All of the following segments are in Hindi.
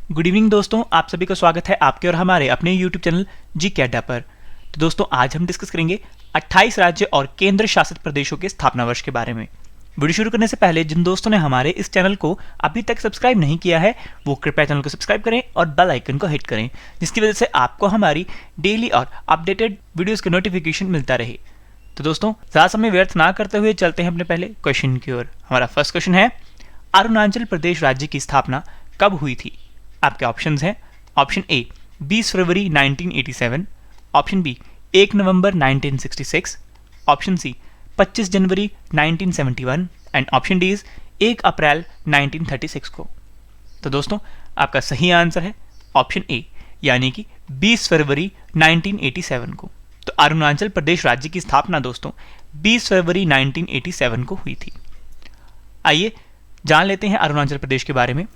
गुड इवनिंग दोस्तों, आप सभी का स्वागत है आपके और हमारे अपने यूट्यूब चैनल जी के अड्डा पर। तो दोस्तों आज हम डिस्कस करेंगे 28 राज्य और केंद्र शासित प्रदेशों के स्थापना वर्ष के बारे में। वीडियो शुरू करने से पहले जिन दोस्तों ने हमारे इस चैनल को अभी तक सब्सक्राइब नहीं किया है वो कृपया चैनल को सब्सक्राइब करें और बेल आइकन को हिट करें, जिसकी वजह से आपको हमारी डेली और अपडेटेड वीडियोस का नोटिफिकेशन मिलता रहे। तो दोस्तों ज़्यादा समय व्यर्थ ना करते हुए चलते हैं अपने पहले क्वेश्चन की ओर। हमारा फर्स्ट क्वेश्चन है, अरुणाचल प्रदेश राज्य की स्थापना कब हुई थी? आपके ऑप्शंस हैं ऑप्शन ए 20 फरवरी 1987, ऑप्शन बी 1 नवंबर 1966, ऑप्शन सी 25 जनवरी 1971 एंड ऑप्शन डी इज 1 अप्रैल 1936 को। तो दोस्तों आपका सही आंसर है ऑप्शन ए यानी कि 20 फरवरी 1987 को। तो अरुणाचल प्रदेश राज्य की स्थापना दोस्तों 20 फरवरी 1987 को हुई थी। आइए जान लेते हैं अरुणाचल प्रदेश के बारे में।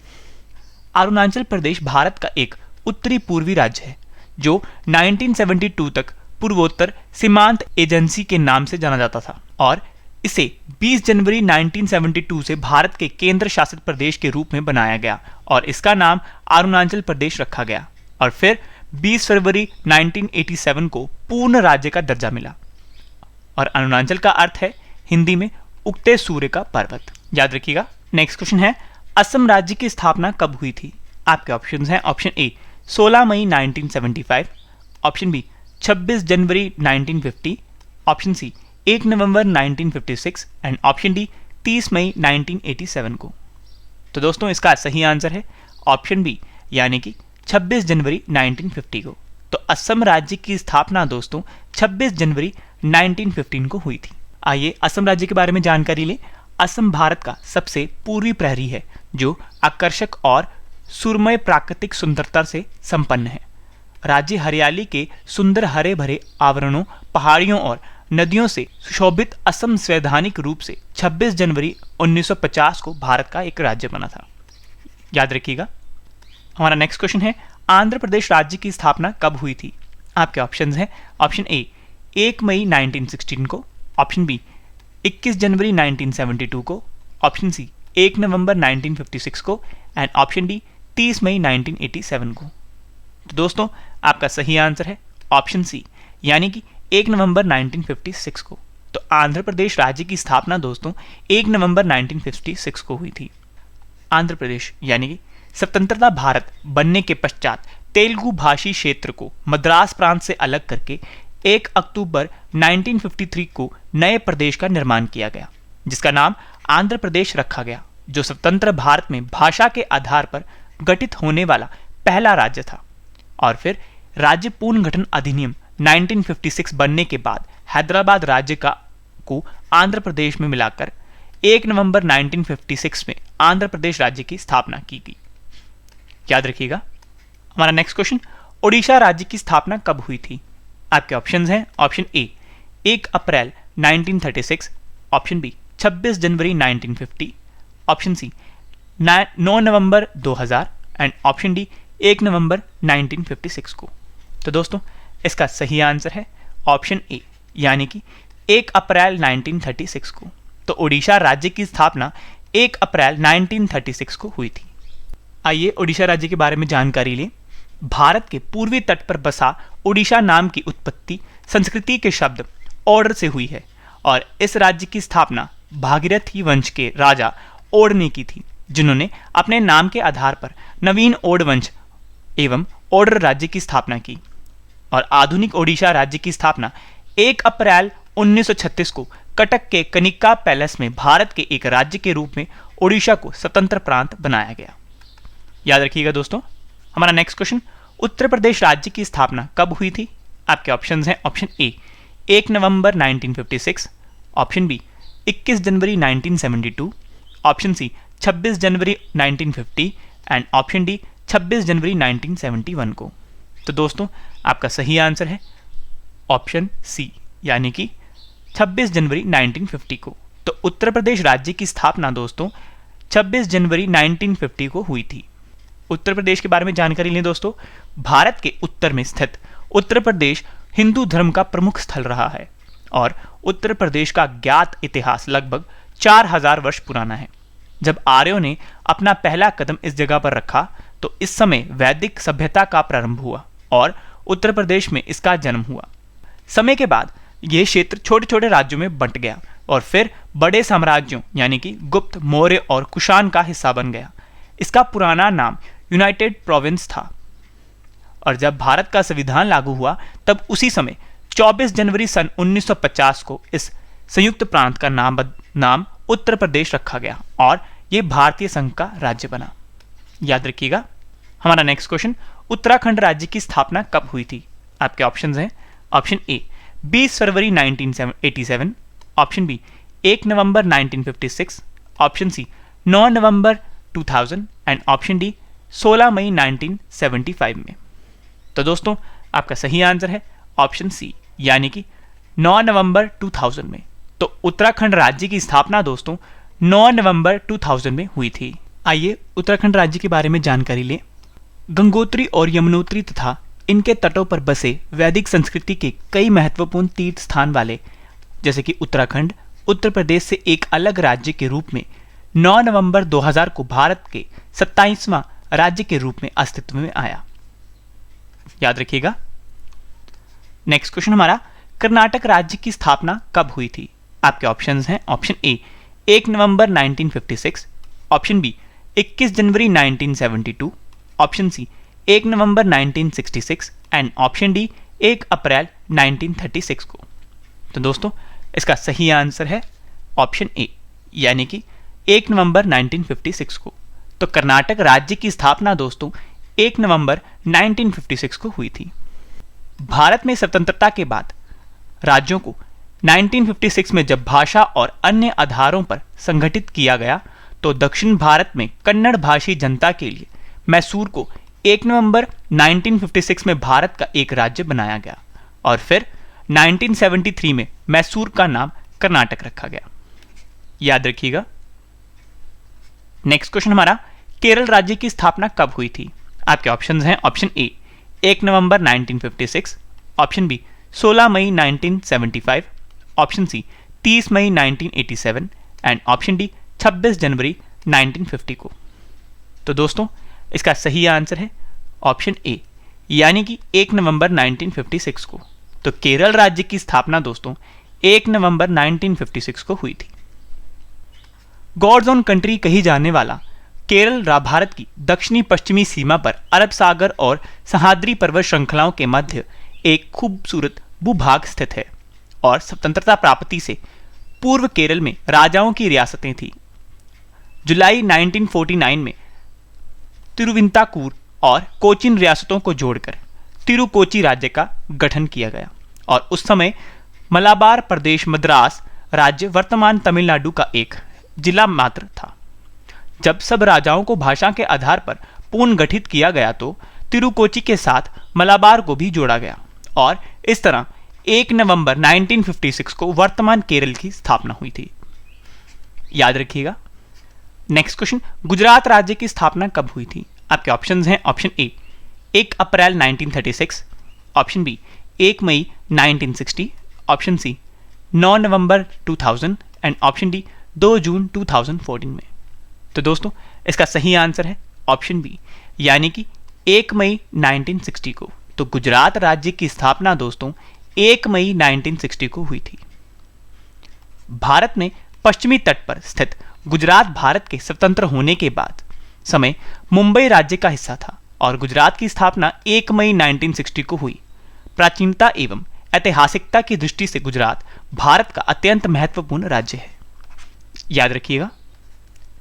अरुणाचल प्रदेश भारत का एक उत्तरी पूर्वी राज्य है जो 1972 तक पूर्वोत्तर सीमांत एजेंसी के नाम से जाना जाता था और इसे 20 जनवरी 1972 से भारत के केंद्र शासित प्रदेश के रूप में बनाया गया और इसका नाम अरुणाचल प्रदेश रखा गया और फिर 20 फरवरी 1987 को पूर्ण राज्य का दर्जा मिला। और अरुणाचल का अर्थ है हिंदी में उगते सूर्य का पर्वत, याद रखिएगा। नेक्स्ट क्वेश्चन है, असम राज्य की स्थापना कब हुई थी? आपके ऑप्शंस हैं ऑप्शन ए 16 मई 1975, ऑप्शन बी 26 जनवरी 1950, ऑप्शन सी 1 नवंबर 1956 एंड ऑप्शन डी 30 मई 1987 को। तो दोस्तों इसका सही आंसर है ऑप्शन बी यानी कि 26 जनवरी 1950 को। तो असम राज्य की स्थापना दोस्तों 26 जनवरी 1915 को हुई थी। आइए असम राज्य के बारे में जानकारी लें। असम भारत का सबसे पूर्वी प्रहरी है जो आकर्षक और सुरमय प्राकृतिक सुंदरता से संपन्न है। राज्य हरियाली के सुंदर हरे भरे आवरणों, पहाड़ियों और नदियों से सुशोभित असम संवैधानिक रूप से 26 जनवरी 1950 को भारत का एक राज्य बना था, याद रखिएगा। हमारा नेक्स्ट क्वेश्चन है, आंध्र प्रदेश राज्य की स्थापना कब हुई थी? आपके ऑप्शंस हैं ऑप्शन ए 1 मई 1916 को, ऑप्शन बी 21 जनवरी 1972 को, ऑप्शन सी 1 नवंबर 1956 को एंड ऑप्शन डी 30 मई 1987 को। तो दोस्तों आपका सही आंसर है ऑप्शन सी यानी कि 1 नवंबर 1956 को। तो आंध्र प्रदेश राज्य की स्थापना दोस्तों 1 नवंबर 1956 को हुई थी। आंध्र प्रदेश यानी कि स्वतंत्रता भारत बनने के पश्चात तेलुगु भाषी क्षेत्र को मद्रास प्रांत से अलग करके 1 अक्टूबर 1953 को नए प्रदेश का निर्माण किया गया जिसका नाम आंध्र प्रदेश रखा गया, जो स्वतंत्र भारत में भाषा के आधार पर गठित होने वाला पहला राज्य था। और फिर राज्य पुनर्गठन अधिनियम 1956 बनने के बाद हैदराबाद राज्य को आंध्र प्रदेश में मिलाकर 1 नवंबर 1956 में आंध्र प्रदेश राज्य की स्थापना की गई, याद रखिएगा। हमारा नेक्स्ट क्वेश्चन, ओडिशा राज्य की स्थापना कब हुई थी? आपके ऑप्शंस हैं ऑप्शन ए 1 अप्रैल 1936, ऑप्शन बी 26 जनवरी 1950, ऑप्शन सी 9 नवंबर 2000 एंड ऑप्शन डी 1 नवंबर 1956 को। तो दोस्तों इसका सही आंसर है ऑप्शन ए यानी कि 1 अप्रैल 1936 को। तो ओडिशा राज्य की स्थापना 1 अप्रैल 1936 को हुई थी। आइए ओडिशा राज्य के बारे में जानकारी लें। भारत के पूर्वी तट पर बसा ओडिशा नाम की उत्पत्ति संस्कृति के शब्द ओड से हुई है और इस राज्य की स्थापना भागीरथी वंश के राजा ओड ने की थी, जिन्होंने अपने नाम के आधार पर नवीन ओड वंश एवं ओडर राज्य की स्थापना की। और आधुनिक ओडिशा राज्य की स्थापना 1 अप्रैल 1936 को कटक के कनिका पैलेस में भारत के एक राज्य के रूप में ओडिशा को स्वतंत्र प्रांत बनाया गया, याद रखिएगा दोस्तों। हमारा नेक्स्ट क्वेश्चन, उत्तर प्रदेश राज्य की स्थापना कब हुई थी? आपके ऑप्शंस हैं ऑप्शन ए 1 नवंबर 1956, ऑप्शन बी 21 जनवरी 1972, ऑप्शन सी 26 जनवरी 1950 एंड ऑप्शन डी 26 जनवरी 1971 को। तो दोस्तों आपका सही आंसर है ऑप्शन सी यानी कि 26 जनवरी 1950 को। तो उत्तर प्रदेश राज्य की स्थापना दोस्तों 26 जनवरी 1950 को हुई थी। उत्तर प्रदेश के बारे में जानकारी लें दोस्तों। भारत के उत्तर में स्थित उत्तर प्रदेश हिंदू धर्म का प्रमुख स्थल रहा है और उत्तर प्रदेश का ज्ञात इतिहास लगभग 4000 वर्ष पुराना है। जब आर्यों ने अपना पहला कदम इस जगह पर रखा तो इस समय वैदिक सभ्यता का प्रारंभ हुआ और उत्तर प्रदेश में इसका जन्म हुआ। समय के बाद यह क्षेत्र छोटे छोटे राज्यों में बंट गया और फिर बड़े साम्राज्यों यानी कि गुप्त, मौर्य और कुषाण का हिस्सा बन गया। इसका पुराना नाम यूनाइटेड प्रोविंस था और जब भारत का संविधान लागू हुआ तब उसी समय 24 जनवरी सन 1950 को इस संयुक्त प्रांत का नाम उत्तर प्रदेश रखा गया और यह भारतीय संघ का राज्य बना। याद रखिएगा। हमारा नेक्स्ट क्वेश्चन, उत्तराखंड राज्य की स्थापना कब हुई थी? आपके ऑप्शंस हैं। ऑप्शन ए 20 फरवरी 1987, ऑप्शन बी 1 नवंबर 1956, ऑप्शन सी 9 नवंबर 2000 एंड ऑप्शन डी 16 मई 1975 में। तो दोस्तों आपका सही आंसर है ऑप्शन सी यानी कि 9 नवंबर 2000 में। तो उत्तराखंड राज्य की स्थापना दोस्तों 9 नवंबर 2000 में हुई थी। आइए उत्तराखंड राज्य के बारे में जानकारी लें। गंगोत्री और यमुनोत्री तथा इनके तटों पर बसे वैदिक संस्कृति के कई महत्वपूर्ण तीर्थ स्थान वाले जैसे कि उत्तराखंड उत्तर प्रदेश से एक अलग राज्य के रूप में 9 नवंबर 2000 को भारत के 27वां राज्य के रूप में अस्तित्व में आया। याद रखिएगा। नेक्स्ट क्वेश्चन हमारा, कर्नाटक राज्य की स्थापना कब हुई थी? आपके ऑप्शंस हैं। ऑप्शन ए 1 नवंबर 1956, ऑप्शन बी 21 जनवरी 1972, ऑप्शन सी 1 नवंबर 1966 एंड ऑप्शन डी 1 अप्रैल 1936 को। तो दोस्तों इसका सही आंसर है ऑप्शन ए यानी कि 1 नवंबर 1956 को। तो कर्नाटक राज्य की स्थापना दोस्तों 1 नवंबर 1956 को हुई थी। भारत में स्वतंत्रता के बाद राज्यों को 1956 में जब भाषा और अन्य आधारों पर संगठित किया गया तो दक्षिण भारत में कन्नड़ भाषी जनता के लिए मैसूर को 1 नवंबर 1956 में भारत का एक राज्य बनाया गया और फिर 1973 में मैसूर का नाम कर्नाटक रखा गया। याद रखिएगा। नेक्स्ट क्वेश्चन हमारा, केरल राज्य की स्थापना कब हुई थी? आपके ऑप्शंस हैं। ऑप्शन ए 1 नवंबर 1956, ऑप्शन बी 16 मई 1975, ऑप्शन सी 30 मई 1987 एंड ऑप्शन डी 26 जनवरी 1950 को। तो दोस्तों इसका सही आंसर है ऑप्शन ए यानी कि 1 नवंबर 1956 को। तो केरल राज्य की स्थापना दोस्तों 1 नवंबर 1956 को हुई थी। गॉड्स ओन कंट्री कही जाने वाला केरल भारत की दक्षिणी पश्चिमी सीमा पर अरब सागर और सह्याद्री पर्वत श्रृंखलाओं के मध्य एक खूबसूरत भूभाग स्थित है और स्वतंत्रता प्राप्ति से पूर्व केरल में राजाओं की रियासतें थीं। जुलाई 1949 में तिरुविंताकूर और कोचीन रियासतों को जोड़कर तिरुकोची राज्य का गठन किया गया और उस समय मलाबार प्रदेश मद्रास राज्य वर्तमान तमिलनाडु का एक जिला मात्र था। जब सब राजाओं को भाषा के आधार पर पुनर्गठित किया गया तो तिरुकोची के साथ मलाबार को भी जोड़ा गया और इस तरह 1 नवंबर 1956 को वर्तमान केरल की स्थापना हुई थी। याद रखिएगा। नेक्स्ट क्वेश्चन, गुजरात राज्य की स्थापना कब हुई थी? आपके ऑप्शंस हैं। ऑप्शन ए 1 अप्रैल 1936, ऑप्शन बी 1 मई 1960, ऑप्शन सी 9 नवंबर 2000 एंड ऑप्शन डी 2 जून 2014 में। तो दोस्तों इसका सही आंसर है ऑप्शन बी यानी कि 1 मई 1960 को। तो गुजरात राज्य की स्थापना दोस्तों 1 मई 1960 को हुई थी। भारत में पश्चिमी तट पर स्थित गुजरात भारत के स्वतंत्र होने के बाद समय मुंबई राज्य का हिस्सा था और गुजरात की स्थापना 1 मई 1960 को हुई। प्राचीनता एवं ऐतिहासिकता की दृष्टि से गुजरात भारत का अत्यंत महत्वपूर्ण राज्य है। याद रखिएगा।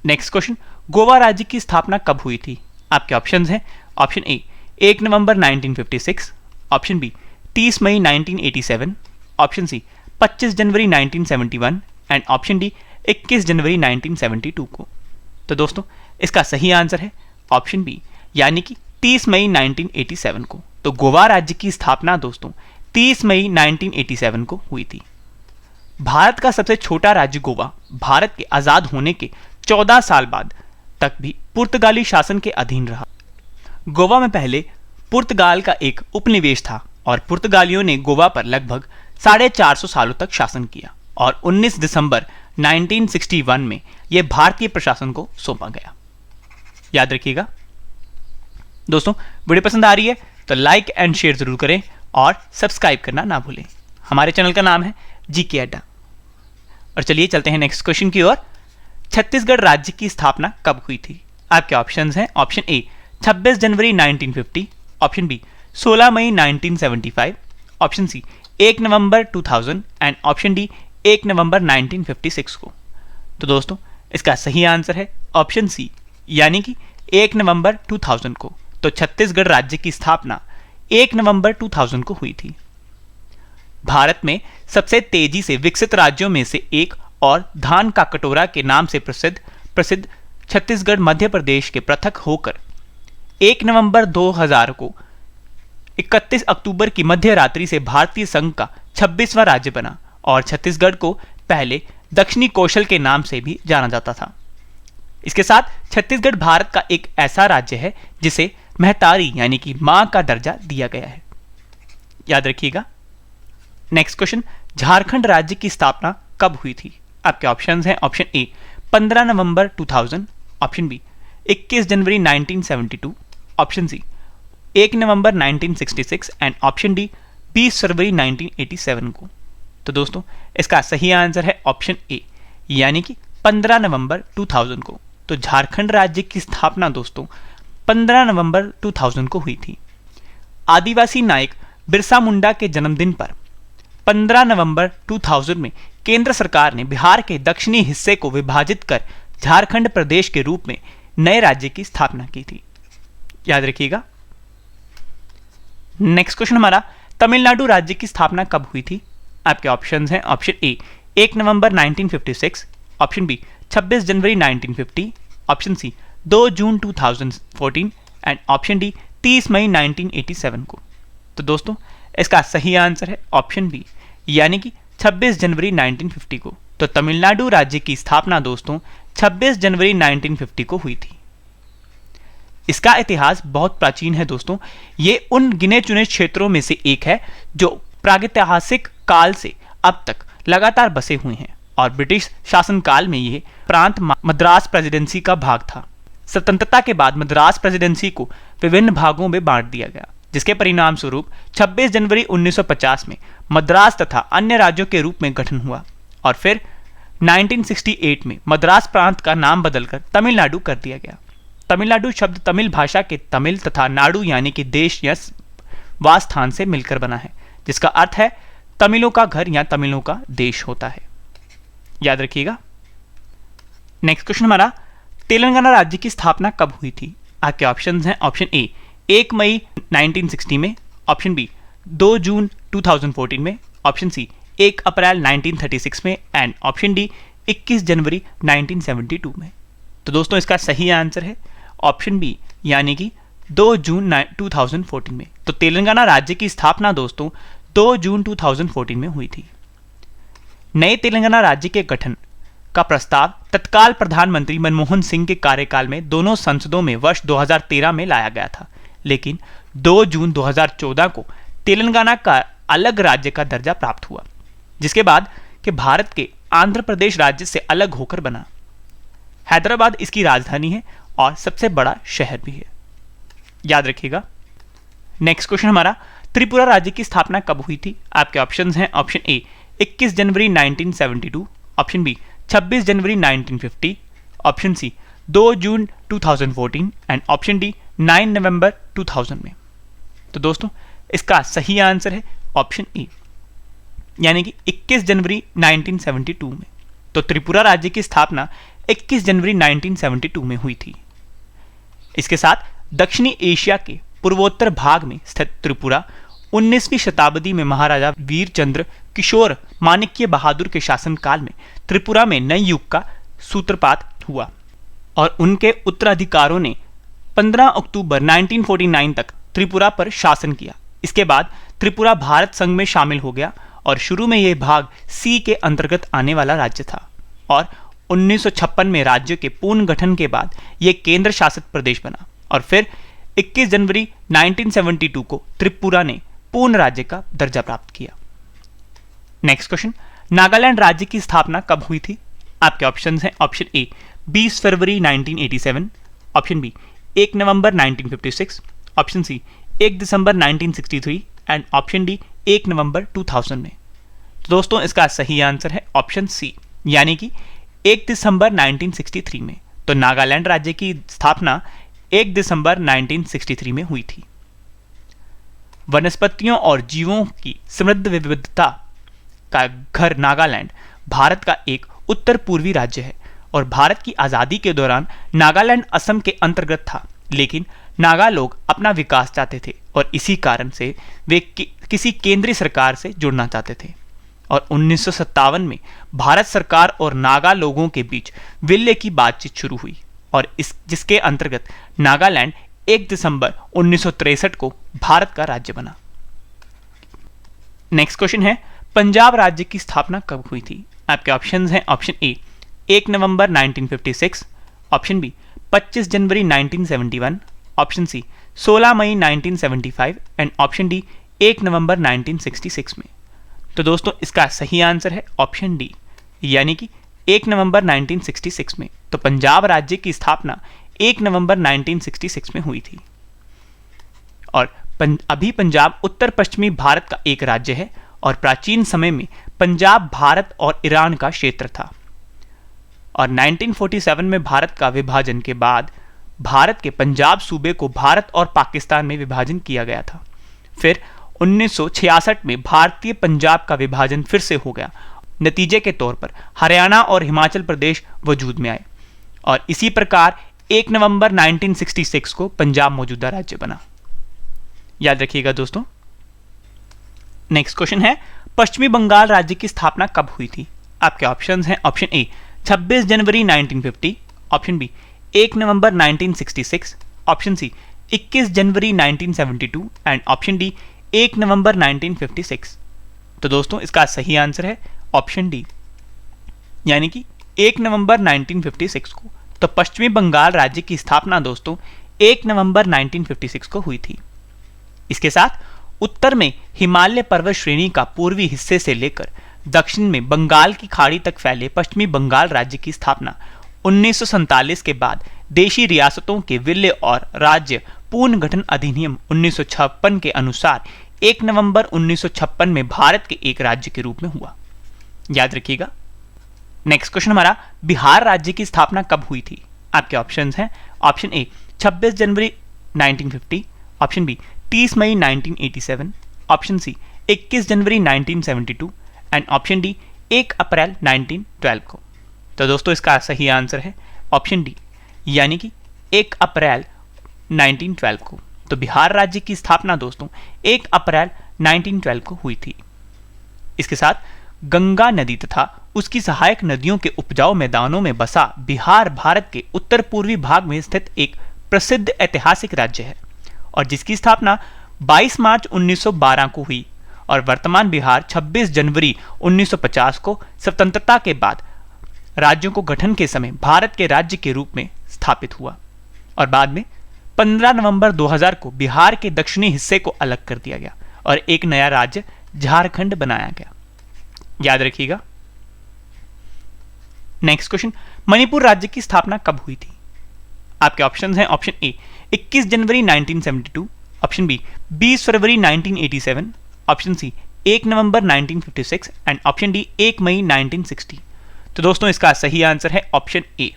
नेक्स्ट क्वेश्चन, गोवा राज्य की स्थापना कब हुई थी? आपके ऑप्शंस हैं। ऑप्शन ए 1 नवंबर 1956, ऑप्शन बी 30 मई 1987, ऑप्शन सी 25 जनवरी 1971 एंड ऑप्शन डी 21 जनवरी 1972 को। तो दोस्तों इसका सही आंसर है ऑप्शन बी यानी कि 30 मई 1987 को। तो गोवा राज्य की स्थापना दोस्तों 30 मई 1987 को हुई थी। भारत का सबसे छोटा राज्य गोवा भारत के आजाद होने के 14 साल बाद तक भी पुर्तगाली शासन के अधीन रहा। गोवा में पहले पुर्तगाल का एक उपनिवेश था और पुर्तगालियों ने गोवा पर लगभग 450 सालों तक शासन किया और 19 दिसंबर 1961 में यह भारतीय प्रशासन को सौंपा गया। याद रखिएगा। दोस्तों वीडियो पसंद आ रही है तो लाइक एंड शेयर जरूर करें और सब्सक्राइब करना ना भूलें। हमारे चैनल का नाम है जीके अड्डा। और चलिए चलते हैं नेक्स्ट क्वेश्चन की ओर। छत्तीसगढ़ राज्य की स्थापना कब हुई थी? आपके ऑप्शंस हैं ऑप्शन ए 26 जनवरी 1950, ऑप्शन बी 16 मई 1975, ऑप्शन सी 1 नवंबर 2000 एंड ऑप्शन डी 1 नवंबर 1956 को। तो दोस्तों इसका सही आंसर है ऑप्शन सी यानी कि 1 नवंबर 2000 को। तो छत्तीसगढ़ राज्य की स्थापना 1 नवंबर 2000 को हुई थी। भारत में सबसे तेजी से विकसित राज्यों में से एक और धान का कटोरा के नाम से प्रसिद्ध छत्तीसगढ़ मध्य प्रदेश के पृथक होकर 1 नवंबर 2000 को 31 अक्टूबर की मध्य रात्रि से भारतीय संघ का 26वां राज्य बना और छत्तीसगढ़ को पहले दक्षिणी कौशल के नाम से भी जाना जाता था। इसके साथ छत्तीसगढ़ भारत का एक ऐसा राज्य है जिसे महतारी यानी कि मां का दर्जा दिया गया है। याद रखिएगा। नेक्स्ट क्वेश्चन, झारखंड राज्य की स्थापना कब हुई थी? आपके ऑप्शंस हैं ऑप्शन ए 15 नवंबर 2000, ऑप्शन बी 21 जनवरी 1972, ऑप्शन सी 1 नवंबर 1966 एंड ऑप्शन डी 20 फरवरी 1987 को। तो दोस्तों इसका सही आंसर है ऑप्शन ए यानी कि 15 नवंबर 2000 को। तो झारखंड राज्य की स्थापना दोस्तों 15 नवंबर 2000 को हुई थी। आदिवासी नायक बिरसा मुंडा के जन्मदिन पर 15 नवंबर 2000 में केंद्र सरकार ने बिहार के दक्षिणी हिस्से को विभाजित कर झारखंड प्रदेश के रूप में नए राज्य की स्थापना की थी। याद रखिएगा। नेक्स्ट क्वेश्चन हमारा, तमिलनाडु राज्य की स्थापना कब हुई थी? आपके ऑप्शंस हैं ऑप्शन ए 1 नवंबर 1956, ऑप्शन बी 26 जनवरी 1950, ऑप्शन सी 2 जून 2014 एंड ऑप्शन डी 30 मई 1987 को। तो दोस्तों इसका सही आंसर है ऑप्शन बी यानी कि 26 जनवरी 1950 को। तो तमिलनाडु राज्य की स्थापना दोस्तों 26 जनवरी 1950 को हुई थी। इसका इतिहास बहुत प्राचीन है दोस्तों। ये उन गिने चुने क्षेत्रों में से एक है जो प्रागैतिहासिक काल से अब तक लगातार बसे हुए हैं और ब्रिटिश शासनकाल में यह प्रांत मद्रास प्रेसिडेंसी का भाग था। स्वतंत्रता के बाद मद्रास प्रेसिडेंसी को विभिन्न भागों में बांट दिया गया, जिसके परिणाम स्वरूप 26 जनवरी 1950 में मद्रास तथा अन्य राज्यों के रूप में गठन हुआ और फिर 1968 में मद्रास प्रांत का नाम बदलकर तमिलनाडु कर दिया गया। तमिलनाडु शब्द तमिल भाषा के तमिल तथा नाडु यानी कि देश या वासस्थान से मिलकर बना है, जिसका अर्थ है तमिलों का घर या तमिलों का देश होता है। याद रखिएगा। नेक्स्ट क्वेश्चन हमारा, तेलंगाना राज्य की स्थापना कब हुई थी? आपके ऑप्शंस हैं ऑप्शन ए 1 मई 1960 में, ऑप्शन बी 2 जून 2014 में, ऑप्शन सी 1 अप्रैल 1936 में एंड ऑप्शन डी 21 जनवरी 1972 में। तो दोस्तों इसका सही आंसर है ऑप्शन बी यानी कि 2 जून 2014 में। तो तेलंगाना राज्य की स्थापना दोस्तों 2 जून 2014 में हुई थी। नए तेलंगाना राज्य के गठन का प्रस्ताव तत्काल प्रधानमंत्री मनमोहन सिंह के कार्यकाल में दोनों संसदों में वर्ष 2013 में लाया गया था, लेकिन 2 जून 2014 को तेलंगाना का अलग राज्य का दर्जा प्राप्त हुआ, जिसके बाद कि भारत के आंध्र प्रदेश राज्य से अलग होकर बना। हैदराबाद इसकी राजधानी है और सबसे बड़ा शहर भी है। याद रखिएगा। नेक्स्ट क्वेश्चन हमारा, त्रिपुरा राज्य की स्थापना कब हुई थी? आपके ऑप्शंस हैं ऑप्शन ए 21 जनवरी 1972, ऑप्शन बी 26 जनवरी 1950, ऑप्शन सी 2 जून 2014 एंड ऑप्शन डी 9 नवंबर 2000 में। तो दोस्तों इसका सही आंसर है ऑप्शन ए यानी कि 21 जनवरी 1972 में। तो त्रिपुरा राज्य की स्थापना 21 जनवरी 1972 में हुई थी। इसके साथ दक्षिणी एशिया के पूर्वोत्तर भाग में स्थित त्रिपुरा 19वीं शताब्दी में महाराजा वीरचंद्र किशोर माणिक्य बहादुर के शासनकाल में त्रिपुरा में नए युग का सूत्रपात हुआ और उनके उत्तराधिकारों ने 15 अक्टूबर 1949 तक त्रिपुरा पर शासन किया। इसके बाद त्रिपुरा भारत संघ में शामिल हो गया और शुरू में यह भाग सी के अंतर्गत आने वाला राज्य था और 1956 में राज्य के पूर्ण गठन के बाद यह केंद्र शासित प्रदेश बना और फिर 21 जनवरी 1972 को त्रिपुरा ने पूर्ण राज्य का दर्जा प्राप्त किया। नेक्स्ट क्वेश्चन, नागालैंड राज्य की स्थापना कब हुई थी? आपके ऑप्शंस हैं ऑप्शन ए 20 फरवरी 1987, ऑप्शन बी 1 नवंबर 1956, ऑप्शन सी 1 दिसंबर 1963 एंड ऑप्शन डी 1 नवंबर 2000 में। तो दोस्तों इसका सही आंसर है ऑप्शन सी, यानी कि 1 दिसंबर 1963 में। तो नागालैंड राज्य की स्थापना 1 दिसंबर 1963 में हुई थी। वनस्पतियों और जीवों की समृद्ध विविधता का घर नागालैंड भारत का एक उत्तर पूर्वी राज्य है और भारत की आज़ादी के दौरान नागालैंड असम के अंतर्गत था, लेकिन नागा लोग अपना विकास चाहते थे और इसी कारण से वे किसी केंद्रीय सरकार से जुड़ना चाहते थे और 1957 में भारत सरकार और नागा लोगों के बीच विलय की बातचीत शुरू हुई और जिसके अंतर्गत नागालैंड 1 दिसंबर 1963 को भारत का राज्य बना। नेक्स्ट क्वेश्चन है, पंजाब राज्य की स्थापना कब हुई थी? आपके ऑप्शंस हैं ऑप्शन ए 1 नवंबर 1956, ऑप्शन बी 25 जनवरी 1971, ऑप्शन सी 16 मई 1975 एंड ऑप्शन डी 1 नवंबर 1966 में। तो दोस्तों इसका सही आंसर है ऑप्शन डी, यानी कि 1 नवंबर 1966 में। तो पंजाब राज्य की स्थापना 1 नवंबर 1966 में हुई थी और अभी पंजाब उत्तर पश्चिमी भारत का एक राज्य है और प्राचीन समय में पंजाब भारत और ईरान का क्षेत्र था और 1947 में भारत का विभाजन के बाद भारत के पंजाब सूबे को भारत और पाकिस्तान में विभाजन किया गया था। फिर 1966 में भारतीय पंजाब का विभाजन फिर से हो गया। नतीजे के तौर पर हरियाणा और हिमाचल प्रदेश वजूद में आए और इसी प्रकार 1 नवंबर 1966 को पंजाब मौजूदा राज्य बना। याद रखिएगा दोस्तों। नेक्स्ट क्वेश्चन है, पश्चिमी बंगाल राज्य की स्थापना कब हुई थी? आपके ऑप्शंस हैं ऑप्शन ए 26 जनवरी 1950, ऑप्शन बी 1 नवंबर 1966, ऑप्शन सी 21 जनवरी 1972 एंड ऑप्शन डी 1 नवंबर 1956। तो दोस्तों इसका सही आंसर है ऑप्शन डी, यानी कि 1 नवंबर 1956 को। तो पश्चिमी बंगाल राज्य की स्थापना दोस्तों 1 नवंबर 1956 को हुई थी। इसके साथ उत्तर में हिमालय पर्वत श्रेणी का पूर्वी हिस्से से लेकर दक्षिण में बंगाल की खाड़ी तक फैले पश्चिमी बंगाल राज्य की स्थापना 1947 के बाद देशी रियासतों के विलय और राज्य पुनर्गठन अधिनियम 1956 के अनुसार 1 नवंबर 1956 में भारत के एक राज्य के रूप में हुआ। याद रखिएगा। नेक्स्ट क्वेश्चन हमारा, बिहार राज्य की स्थापना कब हुई थी? आपके ऑप्शंस हैं ऑप्शन ए 26 जनवरी 1950, ऑप्शन बी 30 मई 1987, ऑप्शन सी 21 जनवरी 1972 एंड ऑप्शन डी 1 अप्रैल 1912 को। तो दोस्तों इसका सही आंसर है ऑप्शन डी, यानी कि 1 अप्रैल 1912 को। तो बिहार राज्य की स्थापना दोस्तों 1 अप्रैल 1912 को हुई थी। इसके साथ गंगा नदी तथा उसकी सहायक नदियों के उपजाऊ मैदानों में बसा बिहार भारत के उत्तर पूर्वी भाग में स्थित एक प्रसिद्ध ऐतिहासिक राज्य है और जिसकी स्थापना 22 मार्च 1912 को हुई और वर्तमान बिहार 26 जनवरी 1950 को स्वतंत्रता के बाद राज्यों को गठन के समय भारत के राज्य के रूप में स्थापित हुआ और बाद में 15 नवंबर 2000 को बिहार के दक्षिणी हिस्से को अलग कर दिया गया और एक नया राज्य झारखंड बनाया गया। याद रखिएगा। नेक्स्ट क्वेश्चन, मणिपुर राज्य की स्थापना कब हुई थी? आपके ऑप्शंस हैं ऑप्शन ए 21 जनवरी 1972, ऑप्शन बी 20 फरवरी 1987, ऑप्शन सी 1 नवंबर 1956 एंड ऑप्शन डी 1 मई 1960। तो दोस्तों इसका सही आंसर है ऑप्शन ए,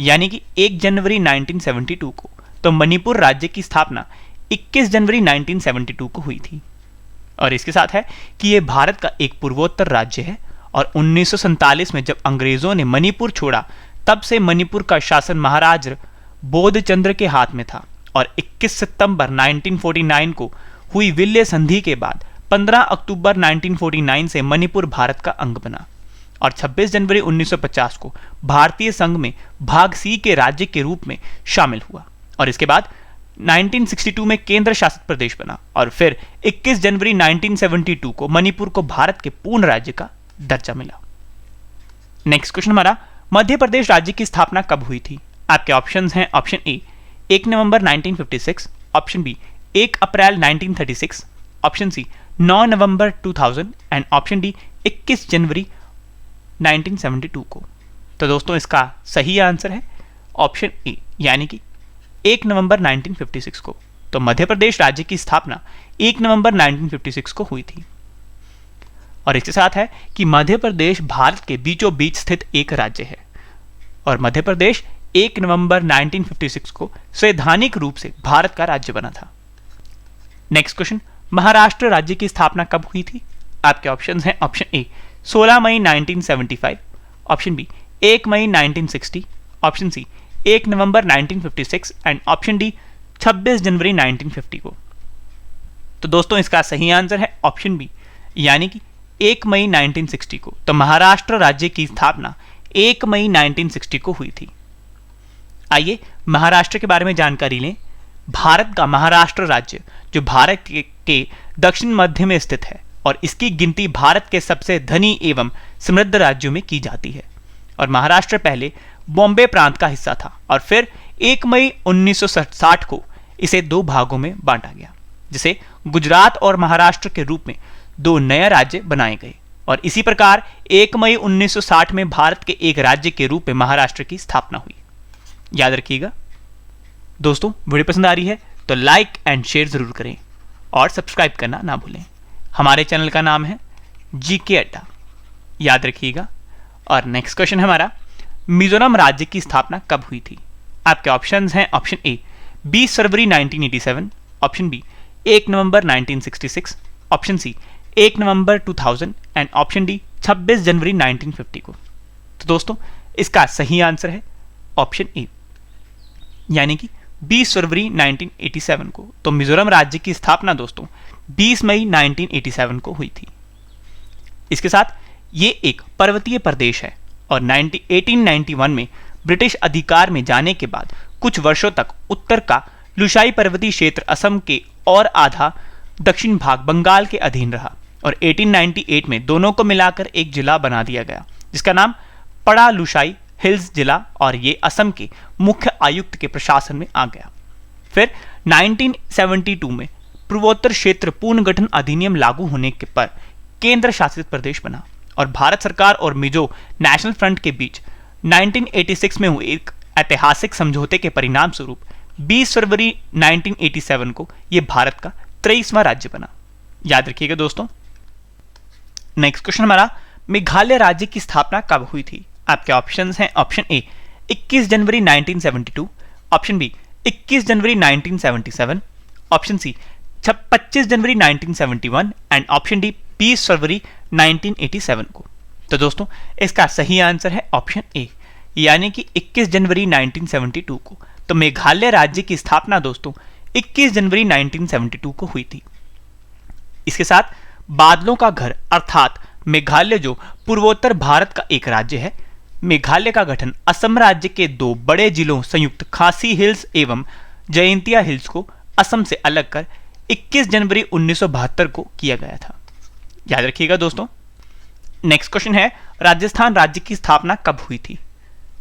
यानी कि 1 जनवरी 1972 को। तो मणिपुर राज्य की स्थापना 21 जनवरी 1972 को हुई थी और इसके साथ है कि यह भारत का एक पूर्वोत्तर राज्य है और 1947 में जब अंग्रेजों ने मणिपुर छोड़ा तब से मणिपुर का शासन महाराज बोधचंद्र के हाथ में था और 21 सितंबर 1949 को हुई विलय संधि के बाद 15 अक्टूबर 1949 से मणिपुर भारत का अंग बना और 26 जनवरी 1950 को भारतीय संघ में भाग सी के राज्य के रूप में शामिल हुआ और इसके बाद 1962 में केंद्र शासित प्रदेश बना और फिर 21 जनवरी 1972 को मणिपुर को भारत के पूर्ण राज्य का दर्जा मिला। नेक्स्ट क्वेश्चन हमारा, मध्य प्रदेश राज्य की स्थापना कब हुई थी? आपके ऑप्शंस हैं ऑप्शन ए 1 नवंबर 1956, ऑप्शन बी 1 अप्रैल 1936, ऑप्शन सी 9 नवंबर 2000 एंड ऑप्शन डी 21 जनवरी 1972 को। तो दोस्तों इसका सही आंसर है ऑप्शन ए, यानी कि 1 नवंबर 1956 को। तो मध्य प्रदेश राज्य की स्थापना 1 नवंबर 1956 को हुई थी। और इसके साथ है कि मध्य प्रदेश भारत के बीचों बीच स्थित एक राज्य है और मध्य प्रदेश 1 नवंबर 1956 को संवैधानिक रूप से भारत का राज्य बना था। नेक्स्ट क्वेश्चन, महाराष्ट्र राज्य की स्थापना कब हुई थी? आपके ऑप्शंस हैं ऑप्शन ए 16 मई 1975, ऑप्शन बी 1 मई 1960, ऑप्शन सी 1 नवंबर 1956 एंड ऑप्शन डी 26 जनवरी 1950 को। तो दोस्तों इसका सही आंसर है ऑप्शन बी, यानी कि 1 मई 1960 को। तो महाराष्ट्र राज्य की स्थापना 1 मई 1960 को हुई थी। आइए महाराष्ट्र के बारे में जानकारी लें। भारत का महाराष्ट्र राज्य जो भारत के दक्षिण मध्य में स्थित है और इसकी गिनती भारत के सबसे धनी एवं समृद्ध राज्यों में की जाती है। और महाराष्ट्र पहले बॉम्बे प्रांत का हिस्सा था और फिर 1 मई 1960 को इसे दो भागों में बांटा गया, जिसे गुजरात और महाराष्ट्र के रूप में दो नए राज्य बनाए गए। और इसी प्रकार 1 मई 1960 में भारत के एक राज्य के रूप में महाराष्ट्र की स्थापना हुई। याद रखिएगा दोस्तों, वीडियो पसंद आ रही है तो लाइक एंड शेयर जरूर करें और सब्सक्राइब करना ना भूलें। हमारे चैनल का नाम है जीके अड्डा, याद रखिएगा। और नेक्स्ट क्वेश्चन है हमारा, मिजोरम राज्य की स्थापना कब हुई थी? आपके ऑप्शंस हैं ऑप्शन ए 20 फरवरी 1987, ऑप्शन बी 1 नवंबर 1966, ऑप्शन सी 1 नवंबर 2000 एंड ऑप्शन डी 26 जनवरी 1950 को। तो दोस्तों इसका सही आंसर है ऑप्शन ए, यानी कि 20 फरवरी 1987 को। तो मिजोरम राज्य की स्थापना दोस्तों 20 मई 1987 को हुई थी। इसके साथ ये एक पर्वतीय प्रदेश है और 1891 में ब्रिटिश अधिकार में जाने के बाद कुछ वर्षों तक उत्तर का लुशाई पर्वतीय क्षेत्र असम के और आधा दक्षिण भाग बंगाल के अधीन रहा और 1898 में दोनों को मिलाकर एक जिला बना दिया गया जिसका नाम पड़ा लुशाई हिल्स जिला, और ये असम के मुख्य आयुक्त के प्रशासन में आ गया। फिर 1972 में पूर्वोत्तर क्षेत्र पुनर्गठन अधिनियम लागू होने के पर केंद्र शासित प्रदेश बना और भारत सरकार और मिजो नेशनल फ्रंट के बीच 1986 में हुए एक ऐतिहासिक समझौते के परिणाम स्वरूप 20 फरवरी 1987 को यह भारत का 23वां राज्य बना। याद रखिएगा दोस्तों। नेक्स्ट क्वेश्चन हमारा, मेघालय राज्य की स्थापना कब हुई थी? आपके ऑप्शंस हैं ऑप्शन ए 21 जनवरी 1972, ऑप्शन बी 21 जनवरी 1977, ऑप्शन सी 25 जनवरी 1971 एंड ऑप्शन डी 20 फरवरी 1987 को। तो दोस्तों इसका सही आंसर है ऑप्शन ए, यानी कि 21 जनवरी 1972 को। तो मेघालय राज्य की स्थापना दोस्तों 21 जनवरी 1972 को हुई थी। इसके साथ बादलों का घर अर्थात मेघालय जो पूर्वोत्तर भारत का एक राज्य है, मेघालय का गठन असम राज्य के दो बड़े जिलों संयुक्त खासी हिल्स एवं जयंतिया हिल्स को असम से अलग कर 21 जनवरी 1972 को किया गया था। याद रखिएगा दोस्तों। नेक्स्ट क्वेश्चन है, राजस्थान राज्य की स्थापना कब हुई थी?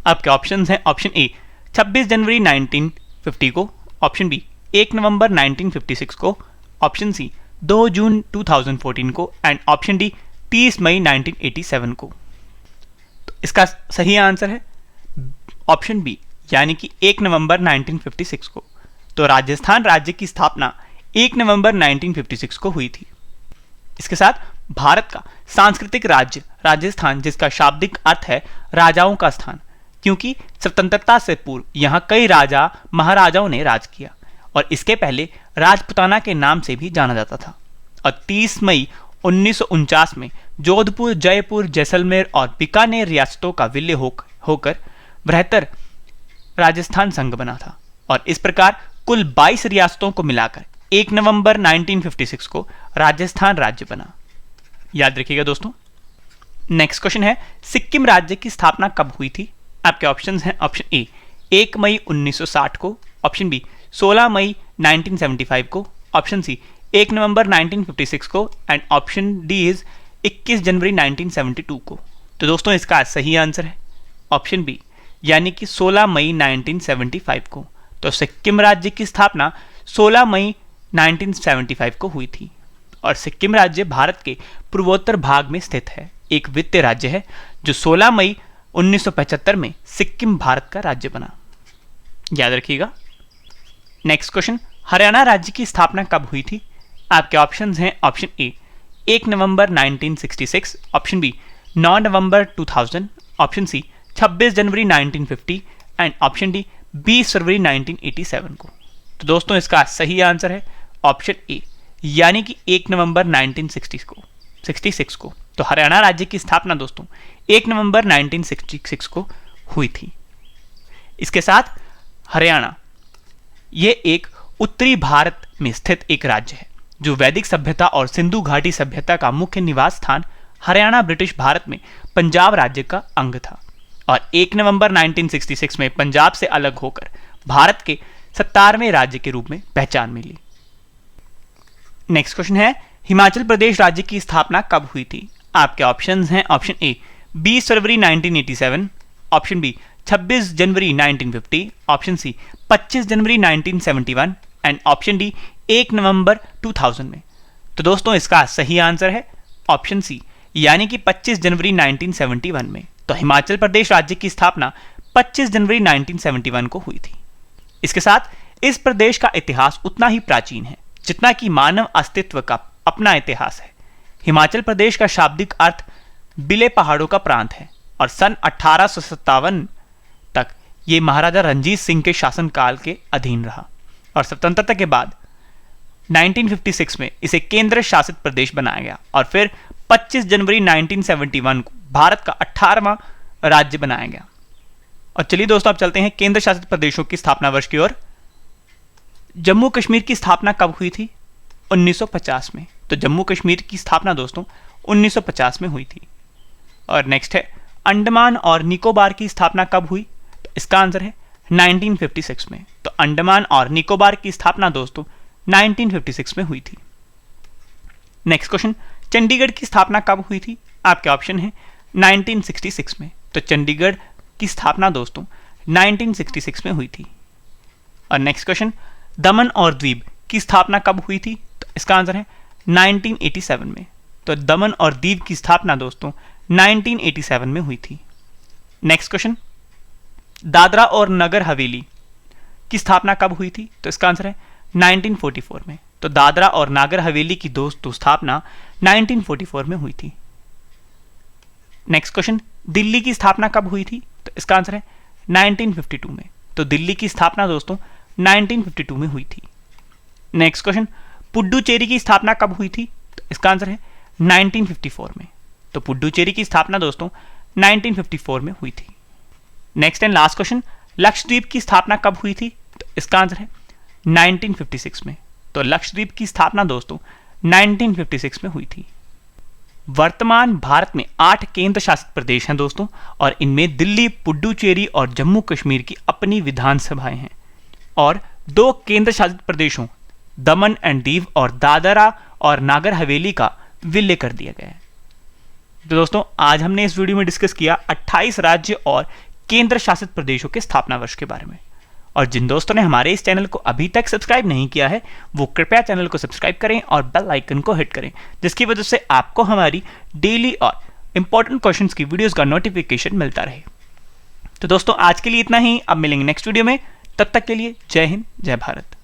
आपके ऑप्शंस हैं ऑप्शन ए 26 जनवरी 1950 को, ऑप्शन बी 1 नवंबर 1956 को, ऑप्शन सी 2 जून 2014 को एंड ऑप्शन डी 30 मई 1987 को। तो इसका सही आंसर है ऑप्शन बी, यानी कि 1 नवंबर 1956 को। तो राजस्थान राज्य की स्थापना 1 नवंबर 1956 को हुई थी। इसके साथ भारत का सांस्कृतिक राज्य राजस्थान, जिसका शाब्दिक अर्थ है राजाओं का स्थान, क्योंकि स्वतंत्रता से पूर्व यहां कई राजा महाराजाओं ने राज किया और इसके पहले राजपुताना के नाम से भी जाना जाता था। और 30 मई 1949 में जोधपुर, जयपुर, जैसलमेर और बीकानेर रियासतों का विलय होकर बृहत्तर राजस्थान संघ बना था और इस प्रकार कुल 22 रियासतों को मिलाकर 1 नवंबर 1956 को राजस्थान राज्य बना। याद रखिएगा दोस्तों। नेक्स्ट क्वेश्चन है, सिक्किम राज्य की स्थापना कब हुई थी? आपके ऑप्शंस हैं ऑप्शन ए 1 मई 1960 को, ऑप्शन बी 16 मई 1975 को, ऑप्शन सी 1 नवंबर 1956 को एंड ऑप्शन डी इज 21 जनवरी 1972 को। तो दोस्तों इसका सही आंसर है ऑप्शन बी, यानी कि 16 मई 1975 को। तो सिक्किम राज्य की स्थापना 16 मई 1975 को हुई थी और सिक्किम राज्य भारत के पूर्वोत्तर भाग में स्थित है, एक वित्तीय राज्य है जो 16 मई 1975 में सिक्किम भारत का राज्य बना। याद रखिएगा। नेक्स्ट क्वेश्चन, हरियाणा राज्य की स्थापना कब हुई थी? आपके ऑप्शंस हैं ऑप्शन ए 1 नवंबर 1966, ऑप्शन बी 9 नवंबर 2000, ऑप्शन सी 26 जनवरी 1950 एंड ऑप्शन डी 20 फरवरी 1987 को। तो दोस्तों इसका सही आंसर है ऑप्शन ए, यानी कि 1 नवंबर 1966 को। तो हरियाणा राज्य की स्थापना दोस्तों 1 नवंबर 1966 को हुई थी। इसके साथ हरियाणा ये एक उत्तरी भारत में स्थित एक राज्य है जो वैदिक सभ्यता और सिंधु घाटी सभ्यता का मुख्य निवास स्थान हरियाणा ब्रिटिश भारत में पंजाब राज्य का अंग था और 1 नवंबर 1966 में पंजाब से अलग होकर भारत के 17वें राज्य के रूप में पहचान मिली। नेक्स्ट क्वेश्चन है हिमाचल प्रदेश राज्य की स्थापना कब हुई थी? आपके ऑप्शंस हैं ऑप्शन ए 20 फरवरी 1987, ऑप्शन बी 26 जनवरी 1950, ऑप्शन सी 25 जनवरी 1971 एंड ऑप्शन डी 1 नवंबर 2000 में। तो दोस्तों इसका सही आंसर है ऑप्शन सी, यानी कि 25 जनवरी 1971 में। तो हिमाचल प्रदेश राज्य की स्थापना 25 जनवरी 1971 को हुई थी। इसके साथ इस प्रदेश का इतिहास उतना ही प्राचीन है जितना कि मानव अस्तित्व का अपना इतिहास है। हिमाचल प्रदेश का शाब्दिक अर्थ बिले पहाड़ों का प्रांत है और सन 1857 तक ये महाराजा रणजीत सिंह के शासनकाल के अधीन रहा और स्वतंत्रता के बाद 1956 में इसे केंद्र शासित प्रदेश बनाया गया और फिर 25 जनवरी 1971 को भारत का 18वां राज्य बनाया गया। और चलिए दोस्तों अब चलते हैं केंद्र शासित प्रदेशों की स्थापना वर्ष की ओर। जम्मू कश्मीर की स्थापना कब हुई थी? 1950 में। तो जम्मू कश्मीर की स्थापना दोस्तों 1950 में हुई थी। और नेक्स्ट है अंडमान और निकोबार की स्थापना कब हुई? तो इसका आंसर है 1956 में। तो अंडमान और निकोबार की स्थापना दोस्तों 1956 में हुई थी। नेक्स्ट क्वेश्चन, चंडीगढ़ की स्थापना कब हुई थी? आपके ऑप्शन है 1966 में। तो चंडीगढ़ की स्थापना दोस्तों 1966 में हुई थी। और नेक्स्ट क्वेश्चन, दमन और द्वीप की स्थापना कब हुई थी? तो इसका आंसर है 1987 में। तो दमन और द्वीप की स्थापना दोस्तों 1987 में हुई थी। नेक्स्ट क्वेश्चन, दादरा और नगर हवेली की स्थापना कब हुई थी? तो इसका आंसर है 1944 में। तो दादरा और नागर हवेली की दोस्तों स्थापना 1944 में हुई थी। नेक्स्ट क्वेश्चन, दिल्ली की स्थापना कब हुई थी? तो इसका आंसर है 1952 में। तो दिल्ली की स्थापना दोस्तों 1952 में हुई थी। नेक्स्ट क्वेश्चन, पुडुचेरी की स्थापना कब हुई थी? तो इसका आंसर है 1954 में। तो पुडुचेरी की स्थापना दोस्तों 1954 में हुई थी। Next and last question, Lakshadweep की स्थापना कब हुई थी? तो इसका आंसर है 1956 में। तो लक्षद्वीप की स्थापना दोस्तों 1956 में हुई थी। वर्तमान भारत में 8 केंद्र शासित प्रदेश हैं दोस्तों और इनमें दिल्ली, पुडुचेरी और जम्मू कश्मीर की अपनी विधानसभाएं हैं और 2 केंद्र शासित प्रदेशों दमन एंड दीव और दादरा और नागर हवेली का विलय कर दिया गया है। तो दोस्तों आज हमने इस वीडियो में डिस्कस किया 28 राज्य और केंद्र शासित प्रदेशों के स्थापना वर्ष के बारे में। और जिन दोस्तों ने हमारे इस चैनल को अभी तक सब्सक्राइब नहीं किया है वो कृपया चैनल को सब्सक्राइब करें और बेल आइकन को हिट करें, जिसकी वजह से आपको हमारी डेली और इंपॉर्टेंट क्वेश्चंस की वीडियोस का नोटिफिकेशन मिलता रहे। तो दोस्तों आज के लिए इतना ही, अब मिलेंगे नेक्स्ट वीडियो में। तब तक के लिए जय हिंद, जय भारत।